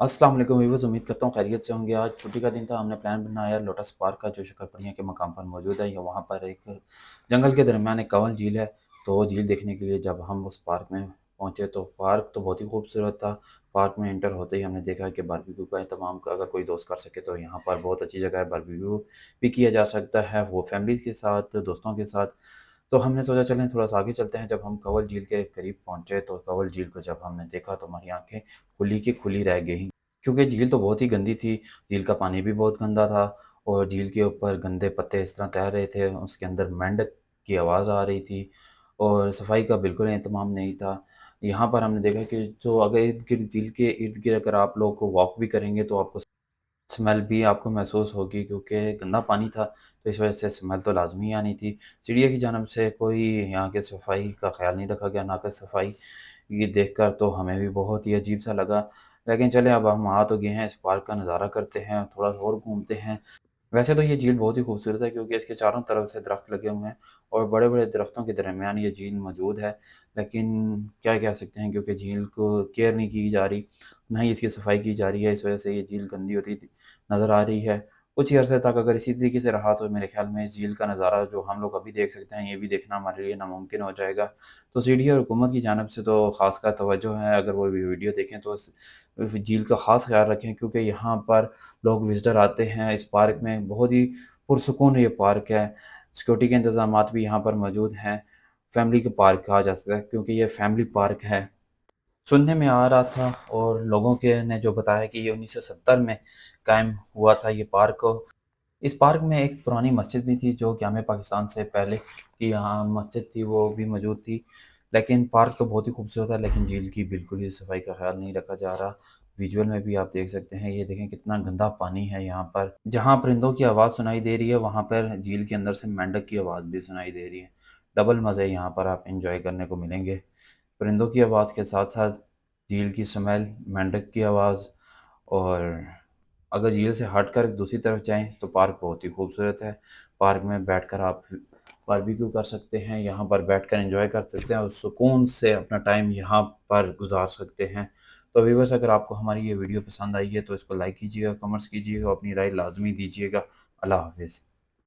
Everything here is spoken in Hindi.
अस्सलाम वालेकुम व्यूअर्स, उम्मीद करता हूँ खैरियत से होंगे। आज छुट्टी का दिन था, हमने प्लान बनाया लोटस पार्क का जो शकरपनिया के मकाम पर मौजूद है। या वहाँ पर एक जंगल के दरमियान एक कंवल झील है। तो वो झील देखने के लिए जब हम उस पार्क में पहुँचे तो पार्क तो बहुत ही खूबसूरत था। पार्क में एंटर होते ही हमने देखा कि बारबेक्यू का इंतज़ाम अगर कोई दोस्त कर सके तो यहाँ पर बहुत अच्छी जगह है, बारबेक्यू भी किया जा सकता है, वो फैमिली के साथ, दोस्तों के साथ। तो हमने सोचा चलें थोड़ा-सा आगे चलते हैं। जब हम कंवल झील के करीब पहुँचे तो कंवल झील को जब हमने देखा तो हमारी आँखें खुली की खुली रह गईं। क्योंकि झील तो बहुत ही गंदी थी, झील का पानी भी बहुत गंदा था और झील के ऊपर गंदे पत्ते इस तरह तैर रहे थे, उसके अंदर मेंढक की आवाज़ आ रही थी और सफाई का बिल्कुल एहतमाम नहीं था। यहाँ पर हमने देखा कि जो अगर इर्द-गिर्द झील के इर्द-गिर्द अगर आप लोग वॉक भी करेंगे तो आपको स्मेल भी आपको महसूस होगी क्योंकि गंदा पानी था, तो इस वजह से स्मेल तो लाज़मी आनी थी। सीढ़ियों की जानब से कोई यहाँ की सफाई का ख़्याल नहीं रखा गया, नाक़िस सफाई। ये देखकर तो हमें भी बहुत ही अजीब-सा लगा। लेकिन चलें अब हम आ तो गए हैं, इस पार्क का नज़ारा करते हैं, थोड़ा और घूमते हैं। वैसे तो ये झील बहुत ही खूबसूरत है क्योंकि इसके चारों तरफ से दरख्त लगे हुए हैं और बड़े-बड़े दरख्तों के दरमियान ये झील मौजूद है। लेकिन क्या कह सकते हैं क्योंकि झील को केयर नहीं की जा रही, ना ही इसकी सफाई की जा रही है, इस वजह से ये झील गंदी होती नज़र आ रही है। कुछ ही अर्से तक अगर इसी तरीके से रहा तो मेरे ख़्याल में इस झील का नज़ारा जो हम लोग अभी देख सकते हैं, ये भी देखना हमारे लिए नामुमकिन हो जाएगा। तो सीडी और हुकूमत की जानिब से तो ख़ासकर तवज्जो है, अगर वो वीडियो देखें तो इस झील का ख़ास ख़्याल रखें क्योंकि यहाँ पर लोग विज़िटर आते हैं। इस पार्क में बहुत ही पुरसुकून ये पार्क है। सिक्योरिटी के इंतज़ामात भी यहाँ पर मौजूद हैं। फैमिली का पार्क कहा जा सकता है क्योंकि ये फैमिली पार्क है। सुनने में आ रहा था और लोगों के ने जो बताया कि ये 1970 में कायम हुआ था ये पार्क। इस पार्क में एक पुरानी मस्जिद भी थी जो क़याम पाकिस्तान से पहले की यहाँ मस्जिद थी वो भी मौजूद थी। लेकिन पार्क तो बहुत ही खूबसूरत है लेकिन झील की बिल्कुल ही सफाई का ख़्याल नहीं रखा जा रहा। विजुअल में भी आप देख सकते हैं, ये देखें कितना गंदा पानी है यहाँ पर। जहाँ परिंदों की आवाज़ सुनाई दे रही है वहाँ पर झील के अंदर से मेंढक की आवाज़ भी सुनाई दे रही है। डबल मज़े यहाँ पर आप एन्जॉय करने को मिलेंगे। परिंदों की आवाज़ के साथ-साथ झील की स्मेल, मेंढक की आवाज़ और अगर झील से हटकर दूसरी तरफ जाएँ तो पार्क बहुत ही खूबसूरत है। पार्क में बैठकर आप बारबेक्यू कर सकते हैं, यहाँ पर बैठकर एन्जॉय कर सकते हैं और सुकून से अपना टाइम यहाँ पर गुज़ार सकते हैं। तो व्यूअर्स, अगर आपको हमारी ये वीडियो पसंद आई है तो इसको लाइक कीजिएगा, कमेंट्स कीजिएगा और अपनी राय लाज़मी दीजिएगा। अल्लाह हाफ़िज़।